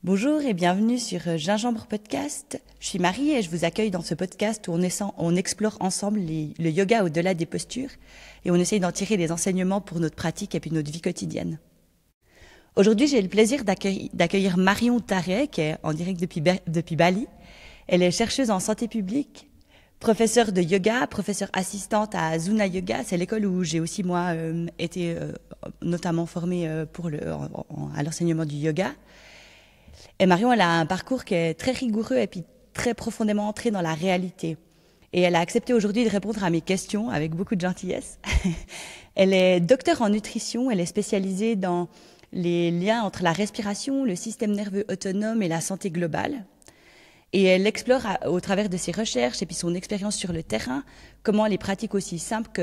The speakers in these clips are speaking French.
Bonjour et bienvenue sur Gingembre Podcast. Je suis Marie et je vous accueille dans ce podcast où on explore ensemble le yoga au-delà des postures et on essaye d'en tirer des enseignements pour notre pratique et puis notre vie quotidienne. Aujourd'hui, j'ai le plaisir d'accueillir Marion Tarek, qui est en direct depuis Bali. Elle est chercheuse en santé publique, professeure de yoga, professeure assistante à Zuna Yoga. C'est l'école où j'ai aussi moi été notamment formée à l'enseignement du yoga. Et Marion, elle a un parcours qui est très rigoureux et puis très profondément ancré dans la réalité. Et elle a accepté aujourd'hui de répondre à mes questions avec beaucoup de gentillesse. Elle est docteure en nutrition, elle est spécialisée dans les liens entre la respiration, le système nerveux autonome et la santé globale. Et elle explore au travers de ses recherches et puis son expérience sur le terrain comment les pratiques aussi simples que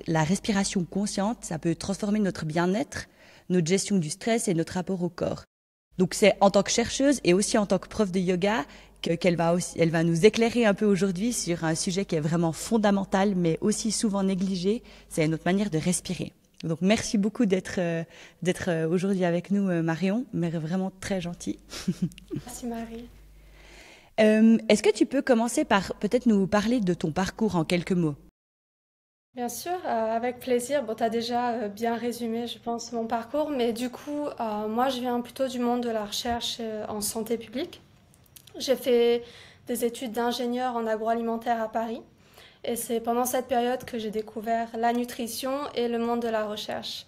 la respiration consciente, ça peut transformer notre bien-être, notre gestion du stress et notre rapport au corps. Donc c'est en tant que chercheuse et aussi en tant que prof de yoga qu'elle va nous éclairer un peu aujourd'hui sur un sujet qui est vraiment fondamental mais aussi souvent négligé, c'est notre manière de respirer. Donc merci beaucoup d'être aujourd'hui avec nous Marion, mais vraiment très gentil. Merci Marie. Est-ce que tu peux commencer par peut-être nous parler de ton parcours en quelques mots? Bien sûr, avec plaisir. Bon, tu as déjà bien résumé, je pense, mon parcours, mais du coup, moi, je viens plutôt du monde de la recherche en santé publique. J'ai fait des études d'ingénieur en agroalimentaire à Paris, et c'est pendant cette période que j'ai découvert la nutrition et le monde de la recherche.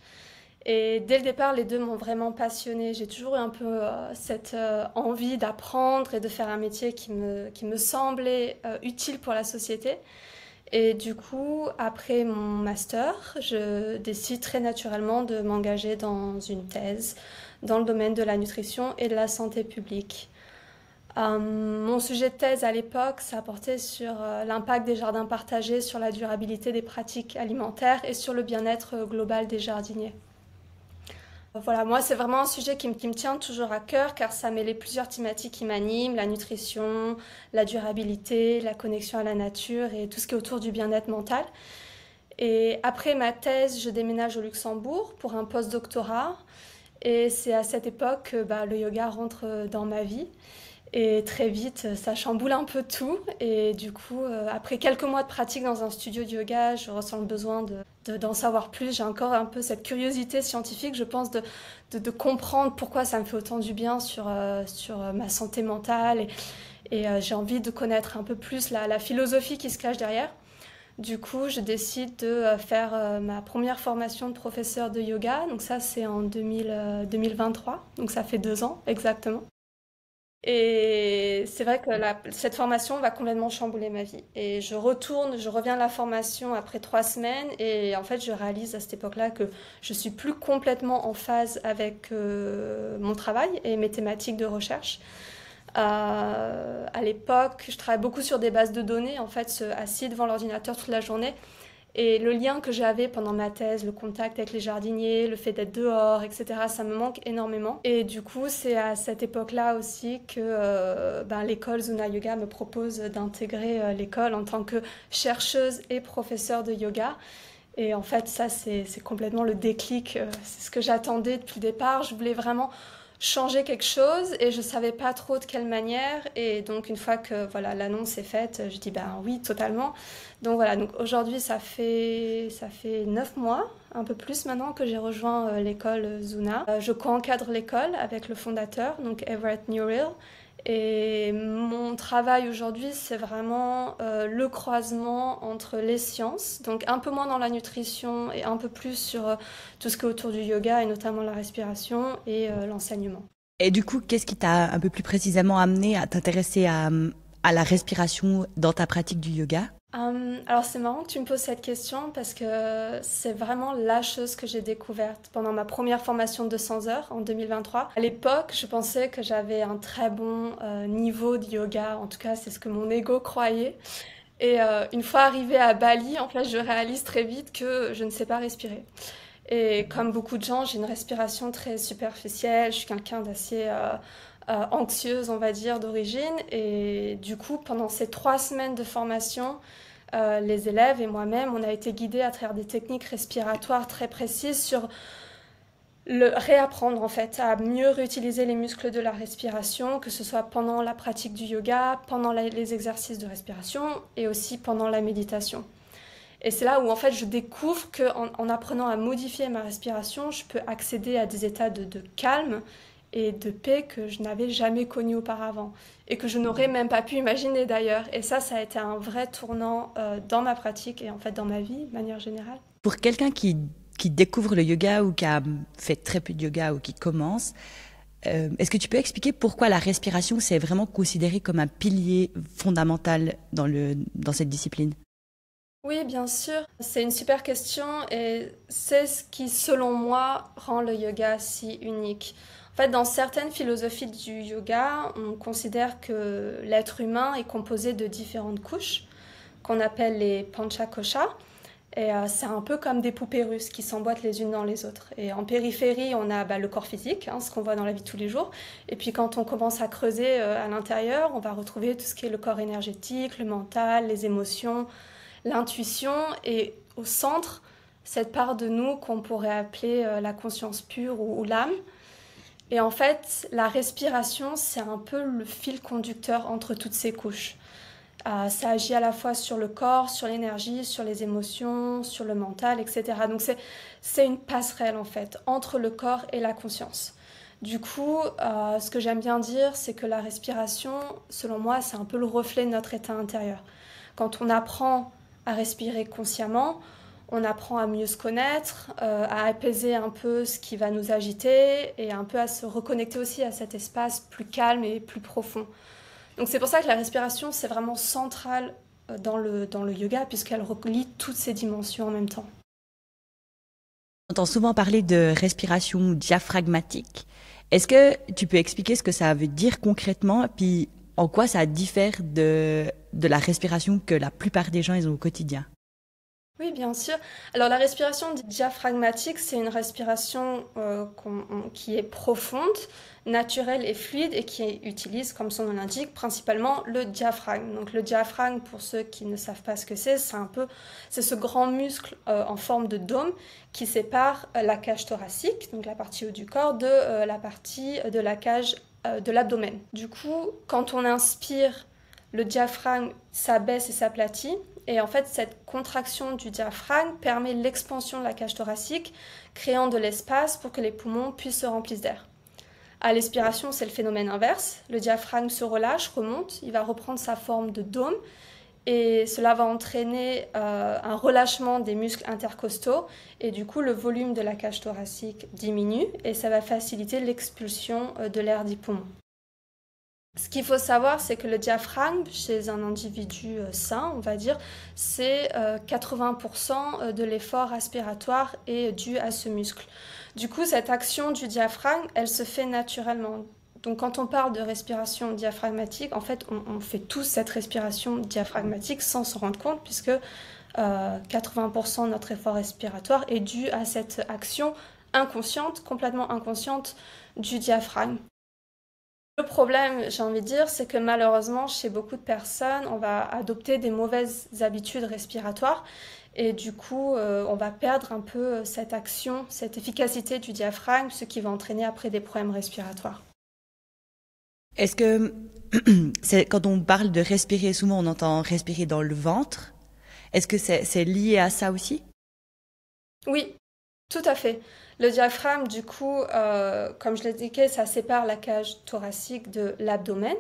Et dès le départ, les deux m'ont vraiment passionnée. J'ai toujours eu un peu cette envie d'apprendre et de faire un métier qui me semblait utile pour la société. Et du coup, après mon master, je décide très naturellement de m'engager dans une thèse dans le domaine de la nutrition et de la santé publique. Mon sujet de thèse à l'époque, ça portait sur l'impact des jardins partagés sur la durabilité des pratiques alimentaires et sur le bien-être global des jardiniers. Voilà, moi, c'est vraiment un sujet qui me tient toujours à cœur car ça mêlait plusieurs thématiques qui m'animent, la nutrition, la durabilité, la connexion à la nature et tout ce qui est autour du bien-être mental. Et après ma thèse, je déménage au Luxembourg pour un post-doctorat et c'est à cette époque que le yoga rentre dans ma vie. Et très vite, ça chamboule un peu tout. Et du coup, après quelques mois de pratique dans un studio de yoga, je ressens le besoin d'en savoir plus. J'ai encore un peu cette curiosité scientifique, je pense, de comprendre pourquoi ça me fait autant du bien sur ma santé mentale. Et j'ai envie de connaître un peu plus la philosophie qui se cache derrière. Du coup, je décide de faire ma première formation de professeur de yoga. Donc ça, c'est en 2023. Donc ça fait 2 ans exactement. Et c'est vrai que cette formation va complètement chambouler ma vie. Et je reviens de la formation après 3 semaines et en fait je réalise à cette époque-là que je suis plus complètement en phase avec mon travail et mes thématiques de recherche. À l'époque, je travaillais beaucoup sur des bases de données, en fait, assis devant l'ordinateur toute la journée. Et le lien que j'avais pendant ma thèse, le contact avec les jardiniers, le fait d'être dehors, etc., ça me manque énormément. Et du coup, c'est à cette époque-là aussi que l'école Zuna Yoga me propose d'intégrer l'école en tant que chercheuse et professeure de yoga. Et en fait, ça, c'est complètement le déclic. C'est ce que j'attendais depuis le départ. Je voulais vraiment changer quelque chose et je savais pas trop de quelle manière. Et donc, une fois que voilà, l'annonce est faite, je dis oui, totalement. Donc voilà, donc aujourd'hui, ça fait 9 mois, un peu plus maintenant, que j'ai rejoint l'école Zuna. Je co-encadre l'école avec le fondateur, donc Everett Newell. Et mon travail aujourd'hui, c'est vraiment le croisement entre les sciences, donc un peu moins dans la nutrition et un peu plus sur tout ce qui est autour du yoga et notamment la respiration et l'enseignement. Et du coup, qu'est-ce qui t'a un peu plus précisément amené à t'intéresser à la respiration dans ta pratique du yoga? Alors c'est marrant que tu me poses cette question parce que c'est vraiment la chose que j'ai découverte pendant ma première formation de 200 heures en 2023. À l'époque, je pensais que j'avais un très bon niveau de yoga, en tout cas c'est ce que mon ego croyait. Et une fois arrivée à Bali, en fait, je réalise très vite que je ne sais pas respirer. Et comme beaucoup de gens, j'ai une respiration très superficielle, je suis quelqu'un d'assez anxieuse, on va dire, d'origine. Et du coup, pendant ces 3 semaines de formation, les élèves et moi-même, on a été guidés à travers des techniques respiratoires très précises sur le réapprendre en fait à mieux réutiliser les muscles de la respiration, que ce soit pendant la pratique du yoga, pendant les exercices de respiration et aussi pendant la méditation. Et c'est là où en fait je découvre qu'en apprenant à modifier ma respiration, je peux accéder à des états de calme et de paix que je n'avais jamais connus auparavant et que je n'aurais même pas pu imaginer d'ailleurs. Et ça a été un vrai tournant dans ma pratique et en fait dans ma vie de manière générale. Pour quelqu'un qui découvre le yoga ou qui a fait très peu de yoga ou qui commence, est-ce que tu peux expliquer pourquoi la respiration c'est vraiment considéré comme un pilier fondamental dans cette discipline? Oui, bien sûr, c'est une super question et c'est ce qui, selon moi, rend le yoga si unique. En fait, dans certaines philosophies du yoga, on considère que l'être humain est composé de différentes couches, qu'on appelle les panchakoshas. Et c'est un peu comme des poupées russes qui s'emboîtent les unes dans les autres. Et en périphérie, on a le corps physique, hein, ce qu'on voit dans la vie de tous les jours. Et puis quand on commence à creuser à l'intérieur, on va retrouver tout ce qui est le corps énergétique, le mental, les émotions, l'intuition et au centre, cette part de nous qu'on pourrait appeler la conscience pure ou l'âme. Et en fait, la respiration, c'est un peu le fil conducteur entre toutes ces couches. Ça agit à la fois sur le corps, sur l'énergie, sur les émotions, sur le mental, etc. Donc c'est une passerelle en fait entre le corps et la conscience. Du coup, ce que j'aime bien dire, c'est que la respiration, selon moi, c'est un peu le reflet de notre état intérieur. Quand on apprend à respirer consciemment, on apprend à mieux se connaître, à apaiser un peu ce qui va nous agiter et un peu à se reconnecter aussi à cet espace plus calme et plus profond. Donc c'est pour ça que la respiration, c'est vraiment central dans le yoga puisqu'elle relie toutes ces dimensions en même temps. On entend souvent parler de respiration diaphragmatique. Est-ce que tu peux expliquer ce que ça veut dire concrètement, puis en quoi ça diffère de la respiration que la plupart des gens ils ont au quotidien? Oui, bien sûr. Alors la respiration diaphragmatique, c'est une respiration qui est profonde, naturelle et fluide et qui utilise, comme son nom l'indique, principalement le diaphragme. Donc le diaphragme, pour ceux qui ne savent pas ce que c'est ce grand muscle en forme de dôme qui sépare la cage thoracique, donc la partie haute du corps, de la partie de la cage de l'abdomen. Du coup, quand on inspire, le diaphragme s'abaisse et s'aplatit. Et en fait, cette contraction du diaphragme permet l'expansion de la cage thoracique, créant de l'espace pour que les poumons puissent se remplir d'air. À l'expiration, c'est le phénomène inverse. Le diaphragme se relâche, remonte, il va reprendre sa forme de dôme et cela va entraîner un relâchement des muscles intercostaux et du coup, le volume de la cage thoracique diminue et ça va faciliter l'expulsion de l'air des poumons. Ce qu'il faut savoir, c'est que le diaphragme, chez un individu sain, on va dire, c'est 80% de l'effort respiratoire est dû à ce muscle. Du coup, cette action du diaphragme, elle se fait naturellement. Donc quand on parle de respiration diaphragmatique, en fait, on fait tous cette respiration diaphragmatique sans s'en rendre compte, puisque 80% de notre effort respiratoire est dû à cette action inconsciente, complètement inconsciente du diaphragme. Le problème, j'ai envie de dire, c'est que malheureusement, chez beaucoup de personnes, on va adopter des mauvaises habitudes respiratoires et du coup, on va perdre un peu cette action, cette efficacité du diaphragme, ce qui va entraîner après des problèmes respiratoires. Est-ce que quand on parle de respirer, souvent on entend respirer dans le ventre. Est-ce que c'est lié à ça aussi? Oui, tout à fait. Le diaphragme, du coup, comme je l'ai dit, ça sépare la cage thoracique de l'abdomen.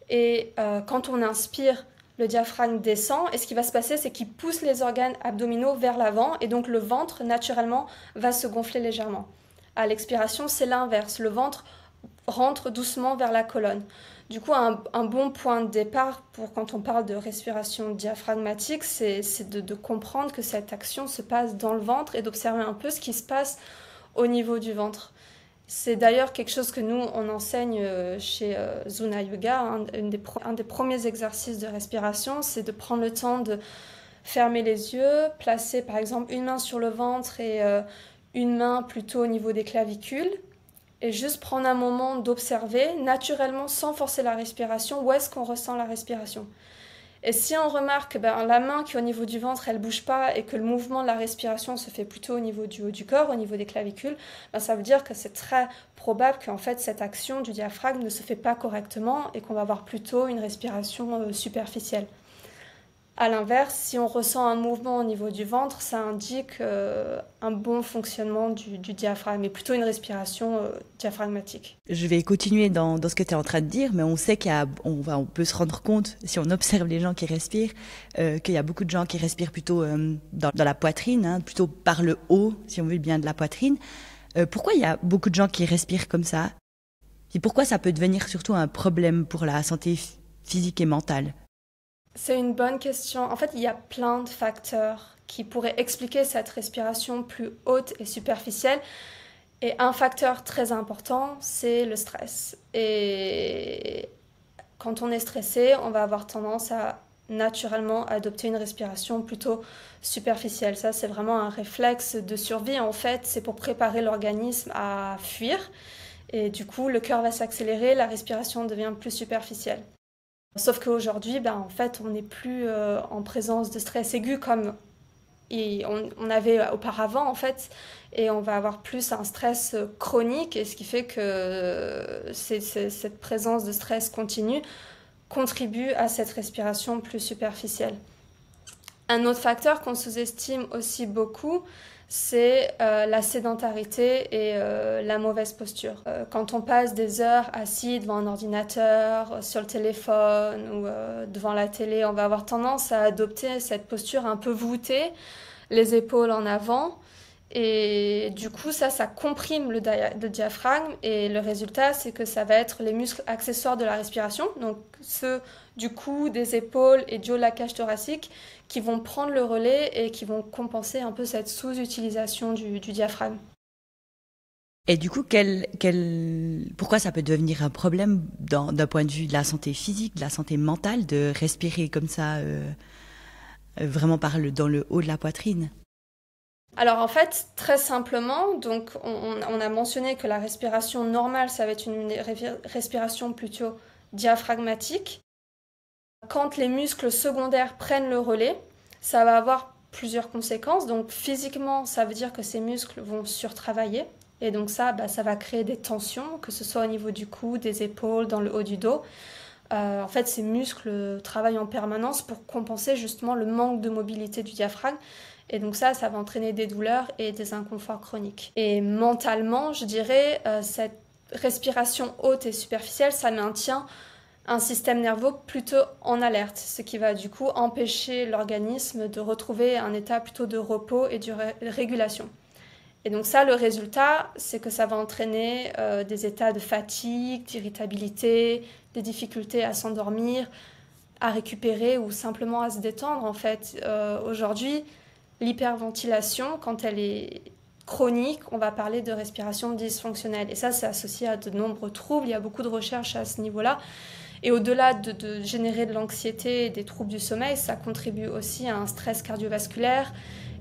Et quand on inspire, le diaphragme descend. Et ce qui va se passer, c'est qu'il pousse les organes abdominaux vers l'avant. Et donc le ventre, naturellement, va se gonfler légèrement. À l'expiration, c'est l'inverse. Le ventre rentre doucement vers la colonne. Du coup, un bon point de départ pour quand on parle de respiration diaphragmatique, c'est de comprendre que cette action se passe dans le ventre et d'observer un peu ce qui se passe au niveau du ventre. C'est d'ailleurs quelque chose que nous, on enseigne chez Zuna Yoga. Un des premiers exercices de respiration, c'est de prendre le temps de fermer les yeux, placer par exemple une main sur le ventre et une main plutôt au niveau des clavicules et juste prendre un moment d'observer naturellement sans forcer la respiration où est-ce qu'on ressent la respiration. Et si on remarque que la main qui est au niveau du ventre, elle bouge pas et que le mouvement de la respiration se fait plutôt au niveau du haut du corps, au niveau des clavicules, ça veut dire que c'est très probable qu'en fait cette action du diaphragme ne se fait pas correctement et qu'on va avoir plutôt une respiration superficielle. À l'inverse, si on ressent un mouvement au niveau du ventre, ça indique un bon fonctionnement du diaphragme et plutôt une respiration diaphragmatique. Je vais continuer dans ce que tu es en train de dire, mais on sait on peut se rendre compte, si on observe les gens qui respirent, qu'il y a beaucoup de gens qui respirent plutôt dans la poitrine, hein, plutôt par le haut, si on veut bien, de la poitrine. Pourquoi il y a beaucoup de gens qui respirent comme ça? Et pourquoi ça peut devenir surtout un problème pour la santé physique et mentale? C'est une bonne question. En fait, il y a plein de facteurs qui pourraient expliquer cette respiration plus haute et superficielle. Et un facteur très important, c'est le stress. Et quand on est stressé, on va avoir tendance à naturellement adopter une respiration plutôt superficielle. Ça, c'est vraiment un réflexe de survie. En fait, c'est pour préparer l'organisme à fuir. Et du coup, le cœur va s'accélérer, la respiration devient plus superficielle. Sauf qu'aujourd'hui, en fait, on n'est plus en présence de stress aigu comme on avait auparavant, en fait, et on va avoir plus un stress chronique, et ce qui fait que cette présence de stress continue contribue à cette respiration plus superficielle. Un autre facteur qu'on sous-estime aussi beaucoup, c'est la sédentarité et la mauvaise posture. Quand on passe des heures assis devant un ordinateur, sur le téléphone ou devant la télé, on va avoir tendance à adopter cette posture un peu voûtée, les épaules en avant. Et du coup, ça comprime le diaphragme et le résultat, c'est que ça va être les muscles accessoires de la respiration, donc ceux du cou, des épaules et du haut de la cage thoracique, qui vont prendre le relais et qui vont compenser un peu cette sous-utilisation du diaphragme. Et du coup, pourquoi ça peut devenir un problème d'un point de vue de la santé physique, de la santé mentale, de respirer comme ça, vraiment dans le haut de la poitrine? Alors en fait, très simplement, donc on a mentionné que la respiration normale, ça va être une respiration plutôt diaphragmatique. Quand les muscles secondaires prennent le relais, ça va avoir plusieurs conséquences. Donc physiquement, ça veut dire que ces muscles vont surtravailler. Et donc ça va créer des tensions, que ce soit au niveau du cou, des épaules, dans le haut du dos. En fait, ces muscles travaillent en permanence pour compenser justement le manque de mobilité du diaphragme. Et donc ça va entraîner des douleurs et des inconforts chroniques. Et mentalement, je dirais, cette respiration haute et superficielle, ça maintient un système nerveux plutôt en alerte, ce qui va du coup empêcher l'organisme de retrouver un état plutôt de repos et de régulation. Et donc ça, le résultat, c'est que ça va entraîner des états de fatigue, d'irritabilité, des difficultés à s'endormir, à récupérer ou simplement à se détendre. En fait, aujourd'hui, l'hyperventilation, quand elle est chronique, on va parler de respiration dysfonctionnelle. Et ça, c'est associé à de nombreux troubles. Il y a beaucoup de recherches à ce niveau-là. Et au-delà de générer de l'anxiété et des troubles du sommeil, ça contribue aussi à un stress cardiovasculaire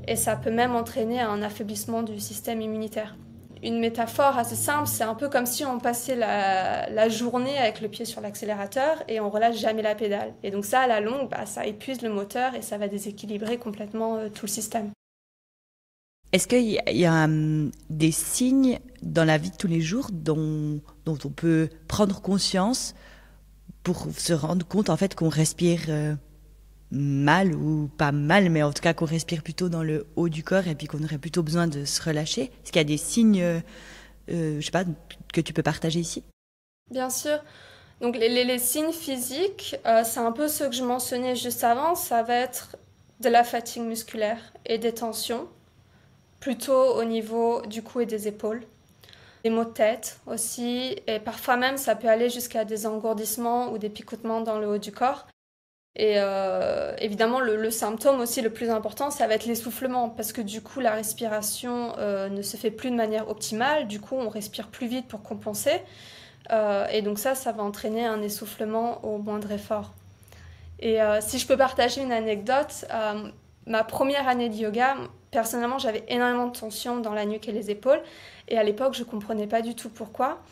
et ça peut même entraîner un affaiblissement du système immunitaire. Une métaphore assez simple, c'est un peu comme si on passait la journée avec le pied sur l'accélérateur et on relâche jamais la pédale. Et donc ça, à la longue, ça épuise le moteur et ça va déséquilibrer complètement tout le système. Est-ce qu'il y a des signes dans la vie de tous les jours dont on peut prendre conscience pour se rendre compte en fait qu'on respire mal ou pas mal, mais en tout cas qu'on respire plutôt dans le haut du corps et puis qu'on aurait plutôt besoin de se relâcher? Est-ce qu'il y a des signes, je sais pas, que tu peux partager ici? Bien sûr. Donc les signes physiques, c'est un peu ceux que je mentionnais juste avant, ça va être de la fatigue musculaire et des tensions, plutôt au niveau du cou et des épaules. Des maux de tête aussi, et parfois même ça peut aller jusqu'à des engourdissements ou des picotements dans le haut du corps. Et évidemment, le symptôme aussi le plus important, ça va être l'essoufflement, parce que du coup, la respiration ne se fait plus de manière optimale, du coup, on respire plus vite pour compenser, et donc ça va entraîner un essoufflement au moindre effort. Et si je peux partager une anecdote, ma première année de yoga, personnellement, j'avais énormément de tension dans la nuque et les épaules, et à l'époque, je ne comprenais pas du tout pourquoi.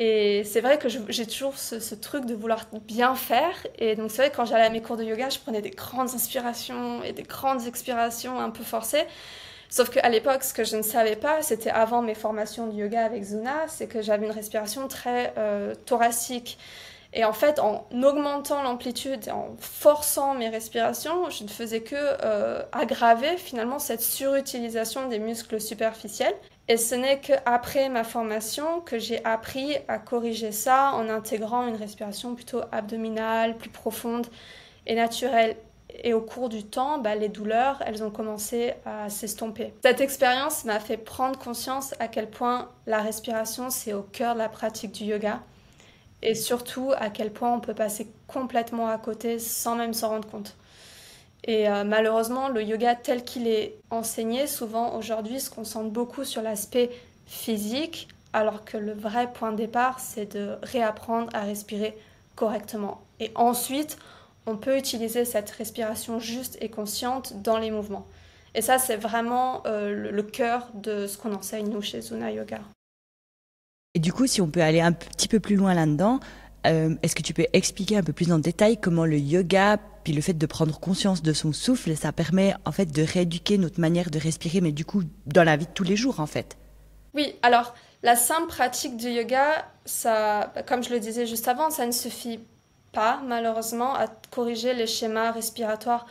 Et c'est vrai que j'ai toujours ce truc de vouloir bien faire. Et donc c'est vrai que quand j'allais à mes cours de yoga, je prenais des grandes inspirations et des grandes expirations un peu forcées. Sauf qu'à l'époque, ce que je ne savais pas, c'était avant mes formations de yoga avec Zuna, c'est que j'avais une respiration très thoracique. Et en fait, en augmentant l'amplitude, en forçant mes respirations, je ne faisais que aggraver finalement cette surutilisation des muscles superficiels. Et ce n'est qu'après ma formation que j'ai appris à corriger ça en intégrant une respiration plutôt abdominale, plus profonde et naturelle. Et au cours du temps, les douleurs, elles ont commencé à s'estomper. Cette expérience m'a fait prendre conscience à quel point la respiration, c'est au cœur de la pratique du yoga. Et surtout, à quel point on peut passer complètement à côté sans même s'en rendre compte. Et malheureusement, le yoga tel qu'il est enseigné, souvent aujourd'hui, se concentre beaucoup sur l'aspect physique, alors que le vrai point de départ, c'est de réapprendre à respirer correctement. Et ensuite, on peut utiliser cette respiration juste et consciente dans les mouvements. Et ça, c'est vraiment le cœur de ce qu'on enseigne, nous, chez Zuna Yoga. Et du coup, si on peut aller un petit peu plus loin là-dedans, est-ce que tu peux expliquer un peu plus en détail comment le yoga, puis le fait de prendre conscience de son souffle, ça permet en fait de rééduquer notre manière de respirer, mais du coup dans la vie de tous les jours en fait? Oui, alors la simple pratique du yoga, ça, comme je le disais juste avant, ça ne suffit pas malheureusement à corriger les schémas respiratoires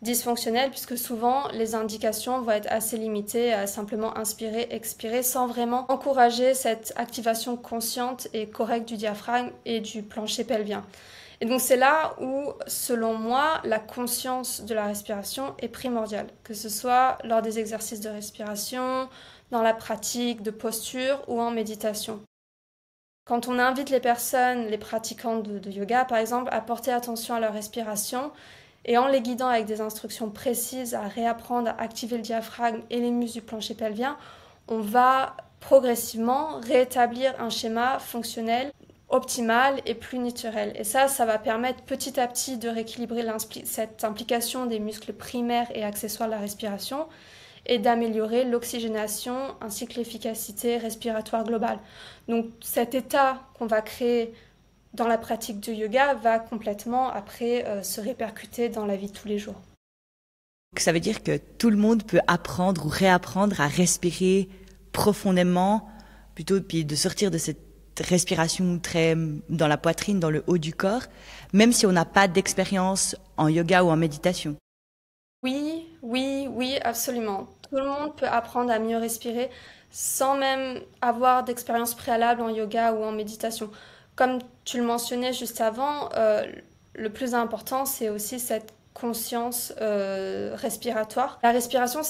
dysfonctionnel puisque souvent les indications vont être assez limitées à simplement inspirer, expirer sans vraiment encourager cette activation consciente et correcte du diaphragme et du plancher pelvien. Et donc c'est là où, selon moi, la conscience de la respiration est primordiale, que ce soit lors des exercices de respiration, dans la pratique de posture ou en méditation. Quand on invite les personnes, les pratiquants de yoga par exemple, à porter attention à leur respiration, et en les guidant avec des instructions précises à réapprendre à activer le diaphragme et les muscles du plancher pelvien, on va progressivement rétablir un schéma fonctionnel optimal et plus naturel. Et ça va permettre petit à petit de rééquilibrer cette implication des muscles primaires et accessoires de la respiration et d'améliorer l'oxygénation ainsi que l'efficacité respiratoire globale. Donc cet état qu'on va créer dans la pratique du yoga va complètement après se répercuter dans la vie de tous les jours. Ça veut dire que tout le monde peut apprendre ou réapprendre à respirer profondément, plutôt puis de sortir de cette respiration très dans la poitrine, dans le haut du corps, même si on n'a pas d'expérience en yoga ou en méditation. Oui, absolument. Tout le monde peut apprendre à mieux respirer sans même avoir d'expérience préalable en yoga ou en méditation. Comme tu le mentionnais juste avant, le plus important, c'est aussi cette conscience respiratoire. La respiration,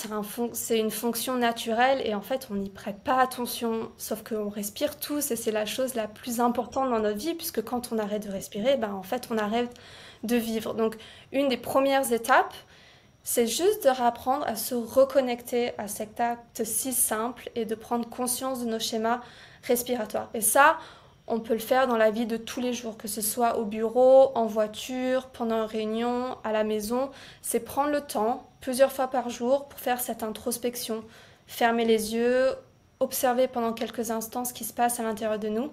c'est une fonction naturelle et en fait, on n'y prête pas attention, sauf qu'on respire tous et c'est la chose la plus importante dans notre vie puisque quand on arrête de respirer, en fait, on arrête de vivre. Donc, une des premières étapes, c'est juste de réapprendre à se reconnecter à cet acte si simple et de prendre conscience de nos schémas respiratoires. Et ça, on peut le faire dans la vie de tous les jours, que ce soit au bureau, en voiture, pendant une réunion, à la maison. C'est prendre le temps, plusieurs fois par jour, pour faire cette introspection. Fermer les yeux, observer pendant quelques instants ce qui se passe à l'intérieur de nous.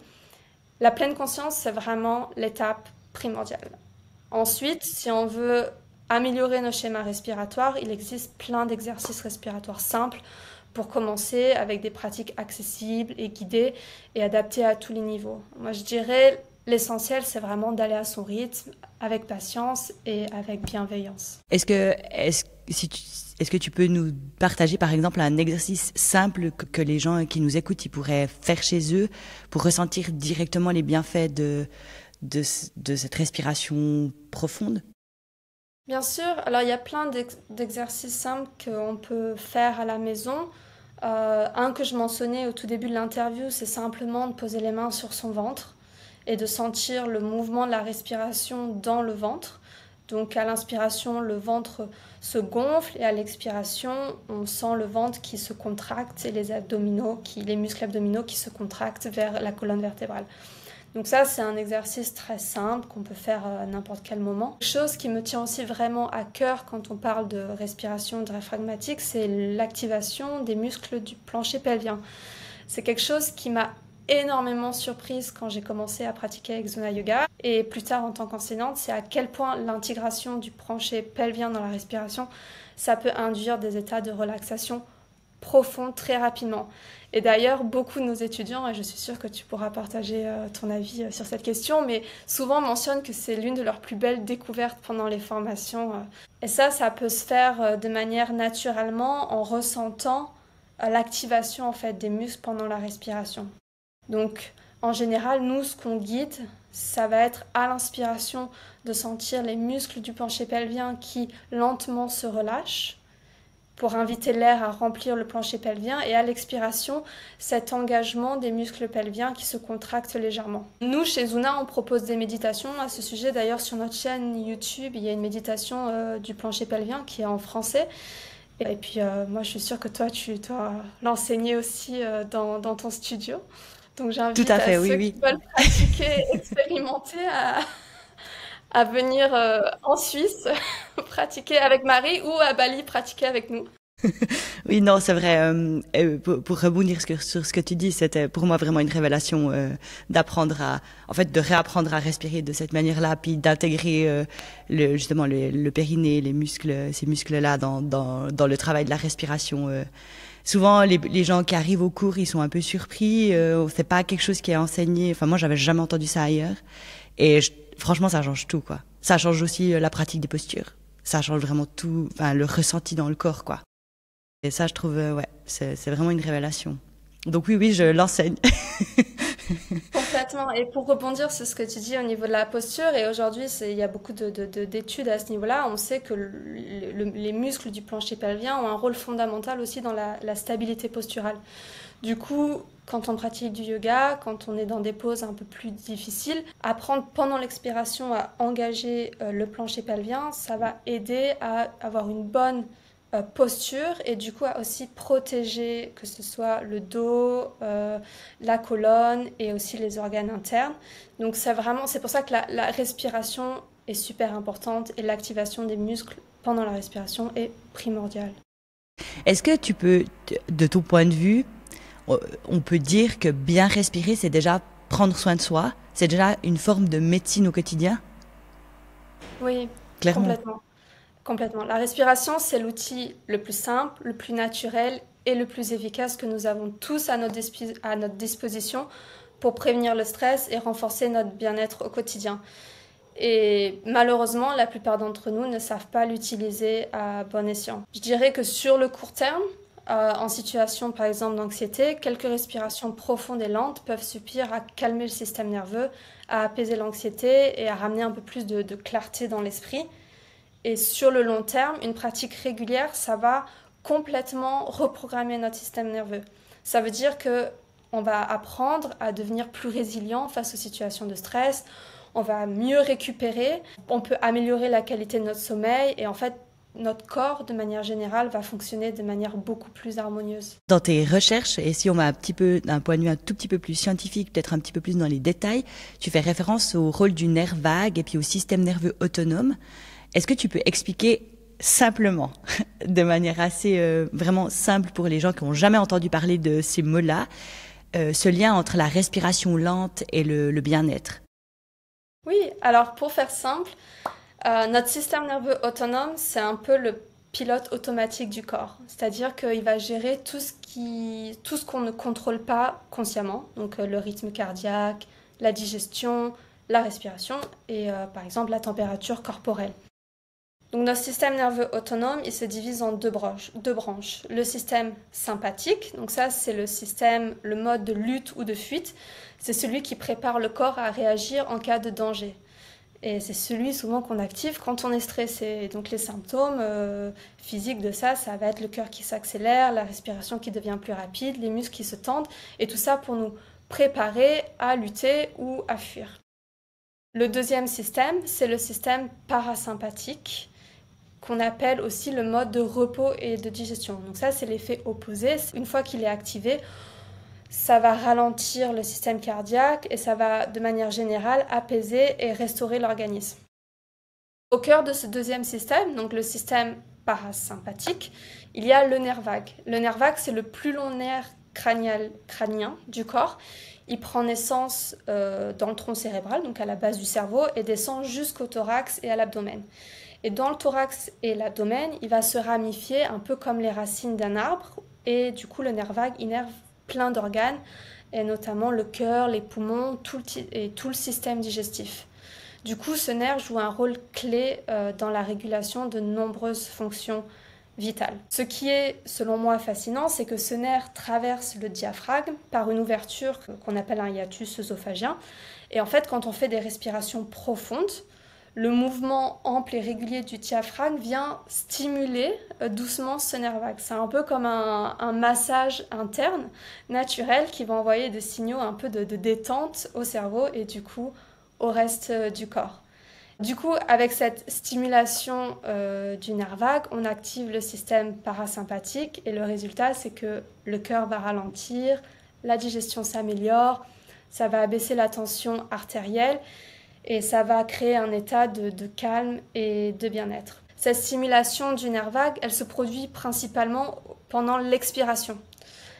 La pleine conscience, c'est vraiment l'étape primordiale. Ensuite, si on veut améliorer nos schémas respiratoires, il existe plein d'exercices respiratoires simples pour commencer avec des pratiques accessibles et guidées et adaptées à tous les niveaux. Moi, je dirais l'essentiel, c'est vraiment d'aller à son rythme, avec patience et avec bienveillance. Est-ce que tu peux nous partager par exemple un exercice simple que les gens qui nous écoutent ils pourraient faire chez eux pour ressentir directement les bienfaits de cette respiration profonde? Bien sûr, alors il y a plein d'exercices simples qu'on peut faire à la maison. Un que je mentionnais au tout début de l'interview, c'est simplement de poser les mains sur son ventre et de sentir le mouvement de la respiration dans le ventre. Donc à l'inspiration, le ventre se gonfle et à l'expiration, on sent le ventre qui se contracte et les muscles abdominaux qui se contractent vers la colonne vertébrale. Donc ça, c'est un exercice très simple qu'on peut faire à n'importe quel moment. Une chose qui me tient aussi vraiment à cœur quand on parle de respiration diaphragmatique, c'est l'activation des muscles du plancher pelvien. C'est quelque chose qui m'a énormément surprise quand j'ai commencé à pratiquer avec Zona Yoga et plus tard en tant qu'enseignante, c'est à quel point l'intégration du plancher pelvien dans la respiration, ça peut induire des états de relaxation profonde très rapidement. Et d'ailleurs, beaucoup de nos étudiants, et je suis sûre que tu pourras partager ton avis sur cette question, mais souvent mentionnent que c'est l'une de leurs plus belles découvertes pendant les formations. Et ça peut se faire de manière naturellement en ressentant l'activation en fait des muscles pendant la respiration. Donc, en général, nous, ce qu'on guide, ça va être à l'inspiration de sentir les muscles du plancher pelvien qui lentement se relâchent pour inviter l'air à remplir le plancher pelvien et à l'expiration, cet engagement des muscles pelviens qui se contractent légèrement. Nous, chez Zuna, on propose des méditations à ce sujet. D'ailleurs, sur notre chaîne YouTube, il y a une méditation du plancher pelvien qui est en français. Et puis, moi, je suis sûre que toi, tu dois l'enseigner aussi dans ton studio. Donc, Tout j'invite à à fait, ceux oui, qui oui. veulent pratiquer, expérimenter, à venir en Suisse pratiquer avec Marie ou à Bali pratiquer avec nous. Oui, non, c'est vrai. Pour rebondir sur ce que tu dis, c'était pour moi vraiment une révélation d'apprendre en fait, de réapprendre à respirer de cette manière-là, puis d'intégrer justement le périnée, les muscles, ces muscles-là dans le travail de la respiration. Souvent, les gens qui arrivent au cours, ils sont un peu surpris. C'est pas quelque chose qui est enseigné. Enfin, moi, j'avais jamais entendu ça ailleurs. Et franchement, ça change tout, quoi. Ça change aussi la pratique des postures. Ça change vraiment tout, enfin, le ressenti dans le corps, quoi. Et ça, je trouve, ouais, c'est vraiment une révélation. Donc oui, je l'enseigne. Complètement. Et pour rebondir sur ce que tu dis au niveau de la posture, et aujourd'hui, il y a beaucoup d'études à ce niveau-là, on sait que les muscles du plancher pelvien ont un rôle fondamental aussi dans la stabilité posturale. Du coup, quand on pratique du yoga, quand on est dans des poses un peu plus difficiles, apprendre pendant l'expiration à engager le plancher pelvien, ça va aider à avoir une bonne posture et du coup à aussi protéger que ce soit le dos, la colonne et aussi les organes internes. Donc c'est pour ça que la respiration est super importante et l'activation des muscles pendant la respiration est primordiale. Est-ce que tu peux, de ton point de vue, on peut dire que bien respirer, c'est déjà prendre soin de soi, c'est déjà une forme de médecine au quotidien? Oui, Clairement. complètement. Complètement. La respiration, c'est l'outil le plus simple, le plus naturel et le plus efficace que nous avons tous à notre disposition pour prévenir le stress et renforcer notre bien-être au quotidien. Et malheureusement, la plupart d'entre nous ne savent pas l'utiliser à bon escient. Je dirais que sur le court terme, en situation par exemple d'anxiété, quelques respirations profondes et lentes peuvent suffire à calmer le système nerveux, à apaiser l'anxiété et à ramener un peu plus de clarté dans l'esprit. Et sur le long terme, une pratique régulière, ça va complètement reprogrammer notre système nerveux. Ça veut dire que on va apprendre à devenir plus résilient face aux situations de stress, on va mieux récupérer, on peut améliorer la qualité de notre sommeil et en fait, notre corps, de manière générale, va fonctionner de manière beaucoup plus harmonieuse. Dans tes recherches, et si on va un petit peu, d'un point de vue un tout petit peu plus scientifique, peut-être un petit peu plus dans les détails, tu fais référence au rôle du nerf vague et puis au système nerveux autonome. Est-ce que tu peux expliquer simplement, de manière assez vraiment simple pour les gens qui n'ont jamais entendu parler de ces mots-là, ce lien entre la respiration lente et le bien-être? Oui, alors pour faire simple, notre système nerveux autonome, c'est un peu le pilote automatique du corps. C'est-à-dire qu'il va gérer tout ce qu'on ne contrôle pas consciemment, donc le rythme cardiaque, la digestion, la respiration et par exemple la température corporelle. Donc notre système nerveux autonome, il se divise en deux branches. Le système sympathique, donc ça c'est le mode de lutte ou de fuite. C'est celui qui prépare le corps à réagir en cas de danger. Et c'est celui souvent qu'on active quand on est stressé. Donc les symptômes physiques de ça va être le cœur qui s'accélère, la respiration qui devient plus rapide, les muscles qui se tendent, et tout ça pour nous préparer à lutter ou à fuir. Le deuxième système, c'est le système parasympathique, qu'on appelle aussi le mode de repos et de digestion. Donc ça, c'est l'effet opposé. Une fois qu'il est activé, ça va ralentir le système cardiaque et ça va, de manière générale, apaiser et restaurer l'organisme. Au cœur de ce deuxième système, donc le système parasympathique, il y a le nerf vague. Le nerf vague, c'est le plus long nerf crânien du corps. Il prend naissance dans le tronc cérébral, donc à la base du cerveau, et descend jusqu'au thorax et à l'abdomen. Et dans le thorax et l'abdomen, il va se ramifier un peu comme les racines d'un arbre. Et du coup, le nerf vague innerve plein d'organes, et notamment le cœur, les poumons et tout le système digestif. Du coup, ce nerf joue un rôle clé dans la régulation de nombreuses fonctions vitales. Ce qui est, selon moi, fascinant, c'est que ce nerf traverse le diaphragme par une ouverture qu'on appelle un hiatus œsophagien. Et en fait, quand on fait des respirations profondes, le mouvement ample et régulier du diaphragme vient stimuler doucement ce nerf vague. C'est un peu comme un massage interne, naturel, qui va envoyer des signaux un peu de détente au cerveau et du coup au reste du corps. Du coup, avec cette stimulation du nerf vague, on active le système parasympathique et le résultat, c'est que le cœur va ralentir, la digestion s'améliore, ça va abaisser la tension artérielle et ça va créer un état de calme et de bien-être. Cette stimulation du nerf vague, elle se produit principalement pendant l'expiration.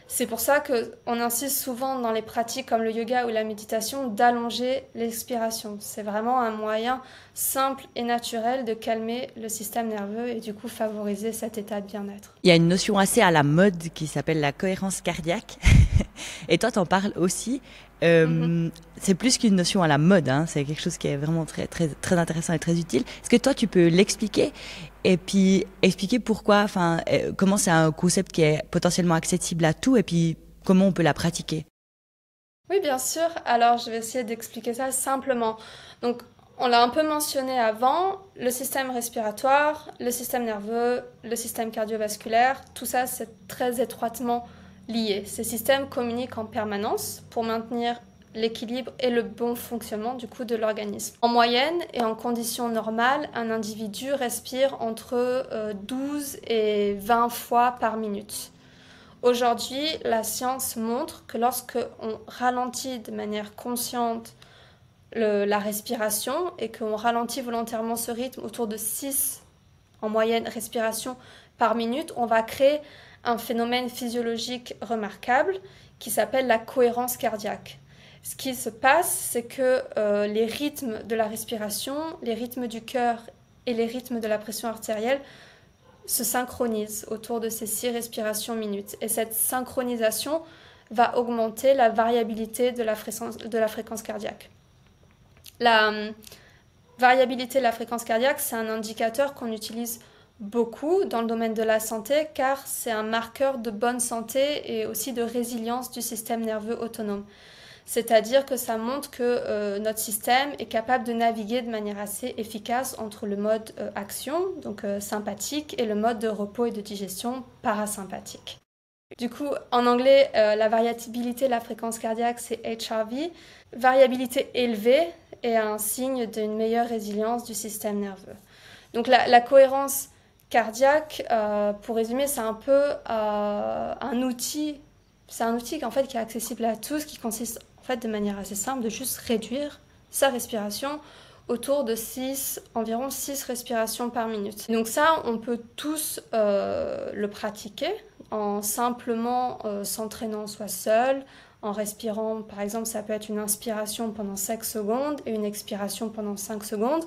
C'est pour ça qu'on insiste souvent dans les pratiques comme le yoga ou la méditation d'allonger l'expiration. C'est vraiment un moyen simple et naturel de calmer le système nerveux et du coup favoriser cet état de bien-être. Il y a une notion assez à la mode qui s'appelle la cohérence cardiaque. Et toi, t'en parles aussi. C'est plus qu'une notion à la mode, hein. C'est quelque chose qui est vraiment très, très, très intéressant et très utile. Est-ce que toi, tu peux l'expliquer et puis expliquer pourquoi, comment c'est un concept qui est potentiellement accessible à tout et puis comment on peut la pratiquer? Oui, bien sûr. Alors, je vais essayer d'expliquer ça simplement. Donc, on l'a un peu mentionné avant, le système respiratoire, le système nerveux, le système cardiovasculaire, tout ça, c'est très étroitement liés. Ces systèmes communiquent en permanence pour maintenir l'équilibre et le bon fonctionnement du coup de l'organisme. En moyenne et en conditions normales, un individu respire entre 12 et 20 fois par minute. Aujourd'hui, la science montre que lorsque on ralentit de manière consciente la respiration et qu'on ralentit volontairement ce rythme autour de 6 en moyenne respirations par minute, on va créer un phénomène physiologique remarquable qui s'appelle la cohérence cardiaque. Ce qui se passe, c'est que les rythmes de la respiration, les rythmes du cœur et les rythmes de la pression artérielle se synchronisent autour de ces 6 respirations minutes. Et cette synchronisation va augmenter la variabilité de la fréquence cardiaque. La variabilité de la fréquence cardiaque, c'est un indicateur qu'on utilise beaucoup dans le domaine de la santé car c'est un marqueur de bonne santé et aussi de résilience du système nerveux autonome. C'est-à-dire que ça montre que notre système est capable de naviguer de manière assez efficace entre le mode action, donc sympathique, et le mode de repos et de digestion parasympathique. Du coup, en anglais, la variabilité de la fréquence cardiaque, c'est HRV. Variabilité élevée est un signe d'une meilleure résilience du système nerveux. Donc la cohérence cardiaque, pour résumer, c'est un peu un outil. C'est un outil en fait, qui est accessible à tous, qui consiste en fait, de manière assez simple de juste réduire sa respiration autour de environ 6 respirations par minute. Donc ça, on peut tous le pratiquer en simplement s'entraînant soit seul, en respirant, par exemple, ça peut être une inspiration pendant 5 secondes et une expiration pendant 5 secondes,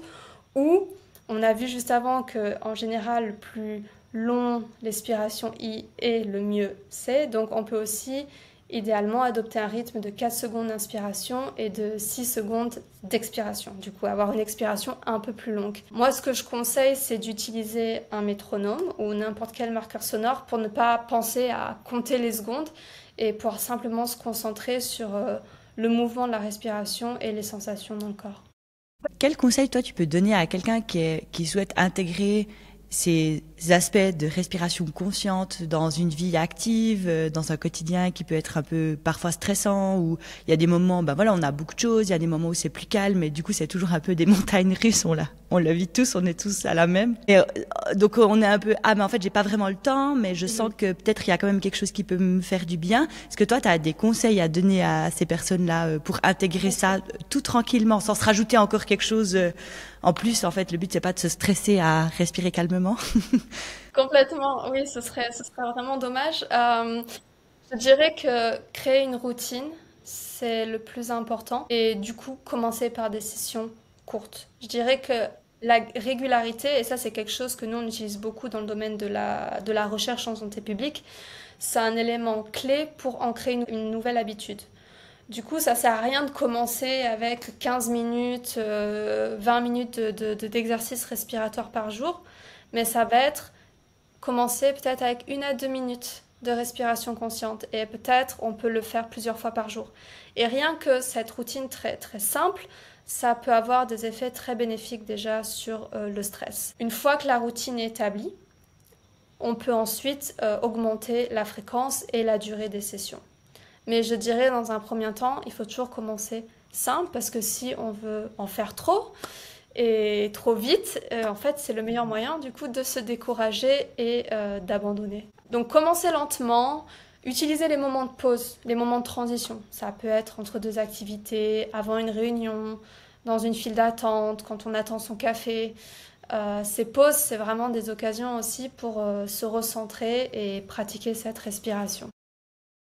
ou on a vu juste avant qu'en général, le plus long l'expiration est, le mieux c'est. Donc on peut aussi idéalement adopter un rythme de 4 secondes d'inspiration et de 6 secondes d'expiration. Du coup, avoir une expiration un peu plus longue. Moi, ce que je conseille, c'est d'utiliser un métronome ou n'importe quel marqueur sonore pour ne pas penser à compter les secondes et pour simplement se concentrer sur le mouvement de la respiration et les sensations dans le corps. Quel conseil, toi, tu peux donner à quelqu'un qui souhaite intégrer ces aspects de respiration consciente dans une vie active, dans un quotidien qui peut être un peu parfois stressant, où il y a des moments, on a beaucoup de choses, il y a des moments où c'est plus calme, et du coup c'est toujours un peu des montagnes russes, on le vit tous, on est tous à la même. Et donc on est un peu, mais en fait j'ai pas vraiment le temps, mais je sens que peut-être il y a quand même quelque chose qui peut me faire du bien. Est-ce que toi tu as des conseils à donner à ces personnes-là pour intégrer ça tout tranquillement, sans se rajouter encore quelque chose en plus? En fait, le but c'est pas de se stresser à respirer calmement. Complètement, oui, ce serait vraiment dommage. Je dirais que créer une routine, c'est le plus important. Et du coup, commencer par des sessions courtes. Je dirais que la régularité, et ça c'est quelque chose que nous on utilise beaucoup dans le domaine de la recherche en santé publique, c'est un élément clé pour ancrer une nouvelle habitude. Du coup, ça sert à rien de commencer avec 15 minutes, 20 minutes d'exercice respiratoire par jour, mais ça va être commencer peut-être avec 1 à 2 minutes de respiration consciente et peut-être on peut le faire plusieurs fois par jour. Et rien que cette routine très très simple, ça peut avoir des effets très bénéfiques déjà sur le stress. Une fois que la routine est établie, on peut ensuite augmenter la fréquence et la durée des sessions. Mais je dirais dans un premier temps, il faut toujours commencer simple parce que si on veut en faire trop et trop vite, en fait, c'est le meilleur moyen du coup de se décourager et d'abandonner. Donc commencer lentement, utiliser les moments de pause, les moments de transition. Ça peut être entre deux activités, avant une réunion, dans une file d'attente, quand on attend son café. Ces pauses, c'est vraiment des occasions aussi pour se recentrer et pratiquer cette respiration.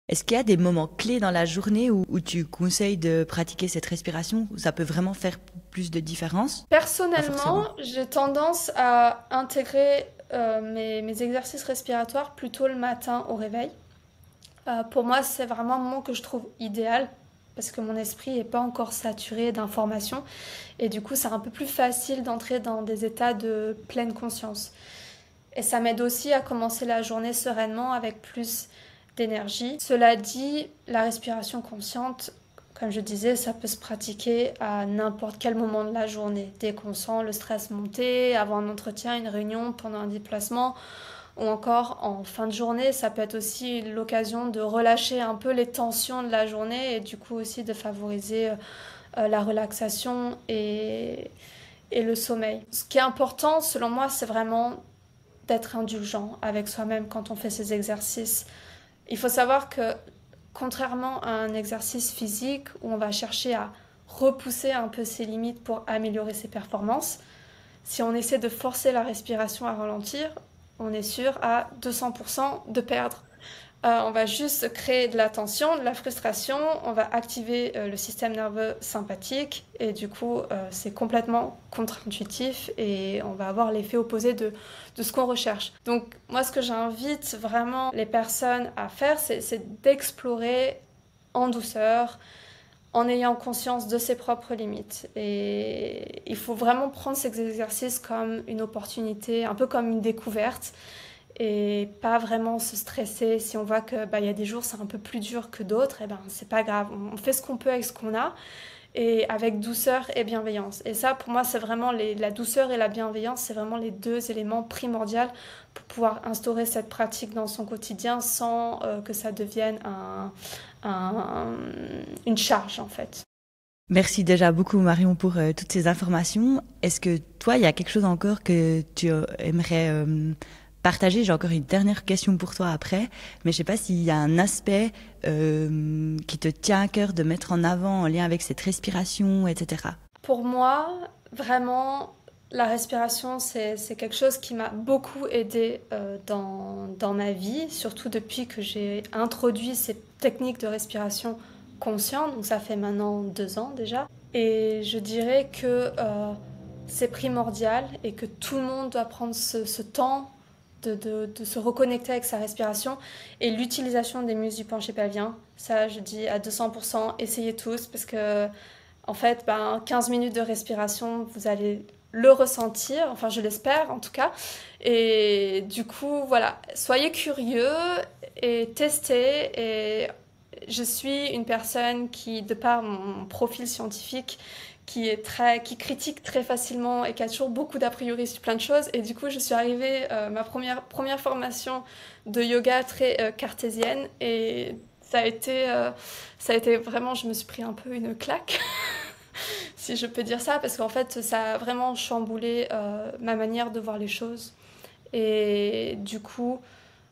Est-ce qu'il y a des moments clés dans la journée où tu conseilles de pratiquer cette respiration, où ça peut vraiment faire plus de différence? Pas Personnellement, forcément. j'ai tendance à intégrer mes exercices respiratoires plutôt le matin au réveil. Pour moi, c'est vraiment un moment que je trouve idéal parce que mon esprit n'est pas encore saturé d'informations et du coup, c'est un peu plus facile d'entrer dans des états de pleine conscience. Et ça m'aide aussi à commencer la journée sereinement avec plus d'énergie. Cela dit, la respiration consciente, comme je disais, ça peut se pratiquer à n'importe quel moment de la journée. Dès qu'on sent le stress monter, avant un entretien, une réunion, pendant un déplacement, ou encore en fin de journée, ça peut être aussi l'occasion de relâcher un peu les tensions de la journée et du coup aussi de favoriser la relaxation et le sommeil. Ce qui est important, selon moi, c'est vraiment d'être indulgent avec soi-même quand on fait ces exercices. Il faut savoir que contrairement à un exercice physique où on va chercher à repousser un peu ses limites pour améliorer ses performances, si on essaie de forcer la respiration à ralentir, on est sûr à 200% de perdre. On va juste créer de la tension, de la frustration, on va activer le système nerveux sympathique et du coup c'est complètement contre-intuitif et on va avoir l'effet opposé de ce qu'on recherche. Donc moi ce que j'invite vraiment les personnes à faire c'est d'explorer en douceur, en ayant conscience de ses propres limites. Et il faut vraiment prendre ces exercices comme une opportunité, un peu comme une découverte et pas vraiment se stresser si on voit que y a des jours c'est un peu plus dur que d'autres, et c'est pas grave, on fait ce qu'on peut avec ce qu'on a et avec douceur et bienveillance. Et ça pour moi c'est vraiment la douceur et la bienveillance, c'est vraiment les deux éléments primordiaux pour pouvoir instaurer cette pratique dans son quotidien sans que ça devienne une charge en fait. Merci déjà beaucoup Marion pour toutes ces informations. Est-ce que toi, il y a quelque chose encore que tu aimerais partager? J'ai encore une dernière question pour toi après, mais je sais pas s'il y a un aspect qui te tient à cœur de mettre en avant en lien avec cette respiration, etc. Pour moi, vraiment, la respiration, c'est quelque chose qui m'a beaucoup aidée dans ma vie, surtout depuis que j'ai introduit ces techniques de respiration consciente. Donc ça fait maintenant 2 ans déjà. Et je dirais que c'est primordial et que tout le monde doit prendre ce temps de se reconnecter avec sa respiration et l'utilisation des muscles du plancher pelvien. Ça, je dis à 200%, essayez tous parce que en fait, 15 minutes de respiration, vous allez le ressentir, enfin je l'espère en tout cas. Et du coup, voilà, soyez curieux et testez. Et je suis une personne qui, de par mon profil scientifique, qui critique très facilement et qui a toujours beaucoup d'a priori sur plein de choses. Et du coup, je suis arrivée, ma première formation de yoga très cartésienne. Et ça a été vraiment, je me suis pris un peu une claque, si je peux dire ça, parce qu'en fait, ça a vraiment chamboulé ma manière de voir les choses. Et du coup,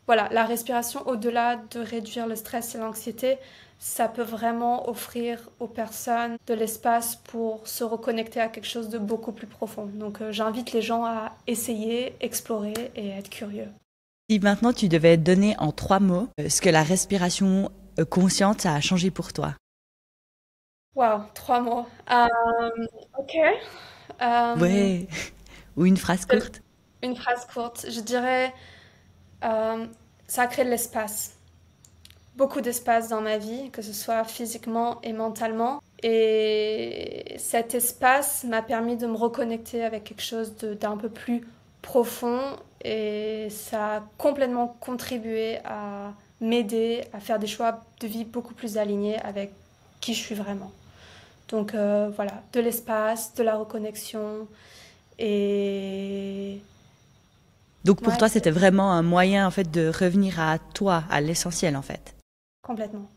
voilà, la respiration, au-delà de réduire le stress et l'anxiété, ça peut vraiment offrir aux personnes de l'espace pour se reconnecter à quelque chose de beaucoup plus profond. Donc j'invite les gens à essayer, explorer et être curieux. Si maintenant tu devais donner en 3 mots ce que la respiration consciente ça a changé pour toi. Wow, 3 mots. Ok. Euh, Ouais, ou une phrase de- courte. une phrase courte. Je dirais, euh, ça crée de l'espace. Beaucoup d'espace dans ma vie, que ce soit physiquement et mentalement. Et cet espace m'a permis de me reconnecter avec quelque chose d'un peu plus profond et ça a complètement contribué à m'aider à faire des choix de vie beaucoup plus alignés avec qui je suis vraiment. Donc voilà, de l'espace, de la reconnexion et Donc pour ouais, toi, c'est c'était vraiment un moyen en fait de revenir à toi, à l'essentiel en fait. complètement.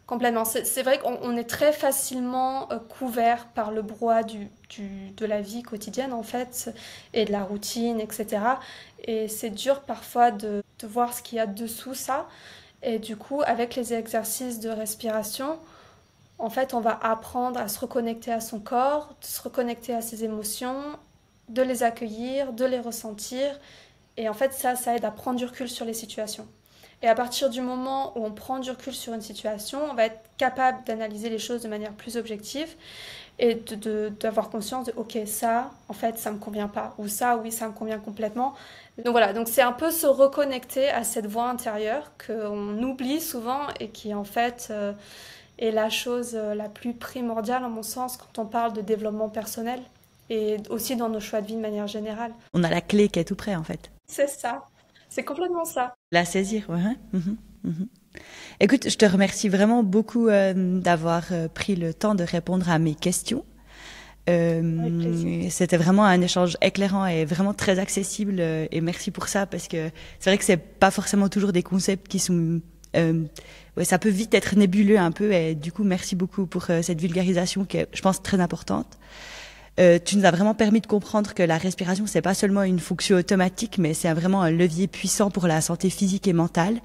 Complètement. C'est vrai qu'on est très facilement couvert par le brouhaha de la vie quotidienne, en fait, et de la routine, etc. Et c'est dur parfois de voir ce qu'il y a dessous ça. Et du coup, avec les exercices de respiration, en fait, on va apprendre à se reconnecter à son corps, de se reconnecter à ses émotions, de les accueillir, de les ressentir. Et en fait, ça aide à prendre du recul sur les situations. Et à partir du moment où on prend du recul sur une situation, on va être capable d'analyser les choses de manière plus objective et d'avoir conscience de ok, ça, en fait, ça me convient pas. Ou ça, oui, ça me convient complètement. Donc voilà, donc c'est un peu se reconnecter à cette voix intérieure qu'on oublie souvent et qui en fait est la chose la plus primordiale, en mon sens, quand on parle de développement personnel et aussi dans nos choix de vie de manière générale. On a la clé qui est tout près en fait. C'est ça. C'est complètement ça. La saisir, ouais. Hein. Mhm. Écoute, je te remercie vraiment beaucoup d'avoir pris le temps de répondre à mes questions. Avec plaisir. C'était vraiment un échange éclairant et vraiment très accessible et merci pour ça parce que c'est vrai que c'est pas forcément toujours des concepts qui sont ouais, ça peut vite être nébuleux un peu et du coup merci beaucoup pour cette vulgarisation qui est je pense très importante. Tu nous as vraiment permis de comprendre que la respiration c'est pas seulement une fonction automatique mais c'est vraiment un levier puissant pour la santé physique et mentale.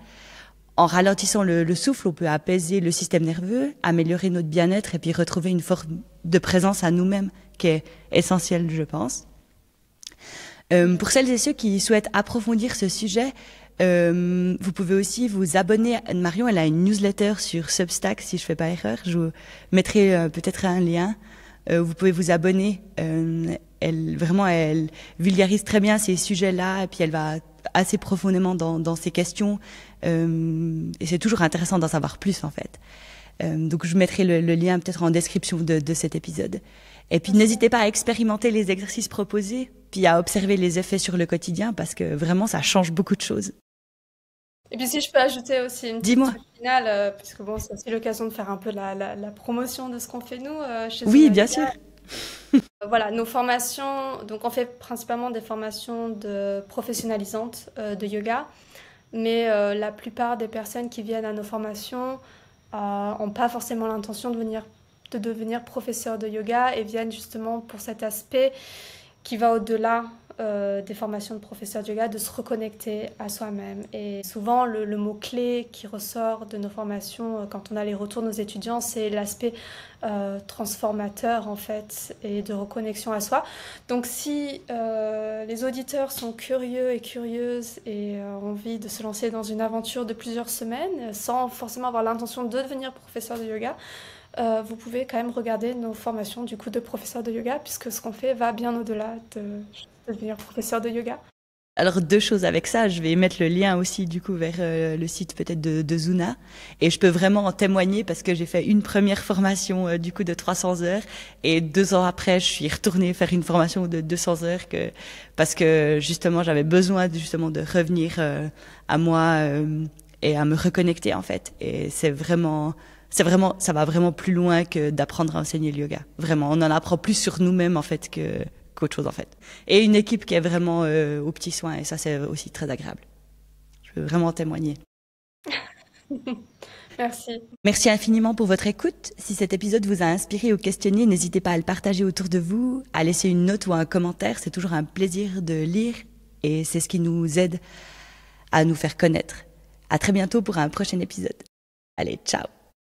En ralentissant le souffle, on peut apaiser le système nerveux, améliorer notre bien-être et puis retrouver une forme de présence à nous-mêmes qui est essentielle, je pense. Pour celles et ceux qui souhaitent approfondir ce sujet, vous pouvez aussi vous abonner. Marion, elle a une newsletter sur Substack, si je fais pas erreur. Je vous mettrai peut-être un lien. Vous pouvez vous abonner. Elle vulgarise très bien ces sujets-là et puis elle va assez profondément dans ces questions. Et c'est toujours intéressant d'en savoir plus en fait. Donc je mettrai le lien peut-être en description de cet épisode. Et puis n'hésitez pas à expérimenter les exercices proposés, puis à observer les effets sur le quotidien parce que vraiment ça change beaucoup de choses. Et puis si je peux ajouter aussi une petite Dis-moi. touche finale, puisque bon, c'est aussi l'occasion de faire un peu la promotion de ce qu'on fait nous chez Oui, Zona bien Yoga. sûr. Voilà, nos formations, donc on fait principalement des formations professionnalisantes de yoga, mais la plupart des personnes qui viennent à nos formations n'ont pas forcément l'intention de devenir professeur de yoga et viennent justement pour cet aspect qui va au-delà des formations de professeur de yoga, de se reconnecter à soi-même. Et souvent, le mot-clé qui ressort de nos formations, quand on a les retours de nos étudiants, c'est l'aspect transformateur, en fait, et de reconnexion à soi. Donc, si les auditeurs sont curieux et curieuses et ont envie de se lancer dans une aventure de plusieurs semaines, sans forcément avoir l'intention de devenir professeur de yoga, vous pouvez quand même regarder nos formations du coup de professeur de yoga, puisque ce qu'on fait va bien au-delà de devenir professeur de yoga. Alors 2 choses avec ça, je vais mettre le lien aussi du coup vers le site peut-être de Zuna et je peux vraiment en témoigner parce que j'ai fait une première formation du coup de 300 heures et 2 ans après je suis retournée faire une formation de 200 heures parce que justement j'avais besoin justement de revenir à moi et à me reconnecter en fait et ça va vraiment plus loin que d'apprendre à enseigner le yoga. Vraiment, on en apprend plus sur nous-mêmes en fait qu'autre chose en fait. Et une équipe qui est vraiment aux petits soins et ça c'est aussi très agréable. Je veux vraiment témoigner. Merci. Merci infiniment pour votre écoute. Si cet épisode vous a inspiré ou questionné, n'hésitez pas à le partager autour de vous, à laisser une note ou un commentaire. C'est toujours un plaisir de lire et c'est ce qui nous aide à nous faire connaître. À très bientôt pour un prochain épisode. Allez, ciao!